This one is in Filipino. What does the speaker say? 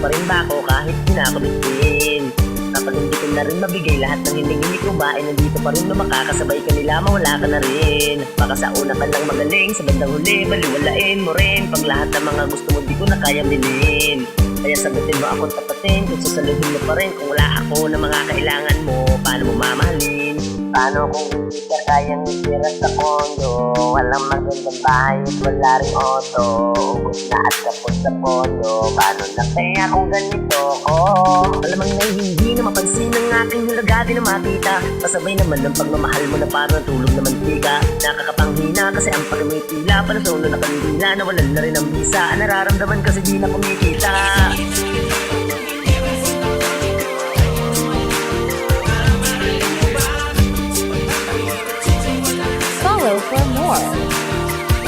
pa rin ba ako kahit di na ako bitin? Kapag hindi ko na rin mabigay lahat ng hiningi ko ba, ay nandito pa rin na makakasabay ka nila, mawala ka na rin. Baka sa una ka lang magaling, sa bandang huli baliwalain mo rin. Pag lahat ng mga gusto mo di ko na kaya bilhin. Kaya sagutin mo akong tapatin, kung sasaluhin mo pa rin. Kung wala ako na mga kailangan mo, paano mo mamahalin? Paano kung hindi ka kayang itira sa kondo? Walang magandang bahay at wala rin auto. Ubus na at kapos sa pondo. Paano na kaya kung ganito ko? Malamang na hindi na mapansin ang aking hulaga, di na makita. Pasabay naman ng pagmamahal mo na parang tulog na mantika. Nakakapanghina kasi ang pag may tila, panasulo na kandila, nawalan na rin ang bisa. Nararamdaman kasi di na kumikita.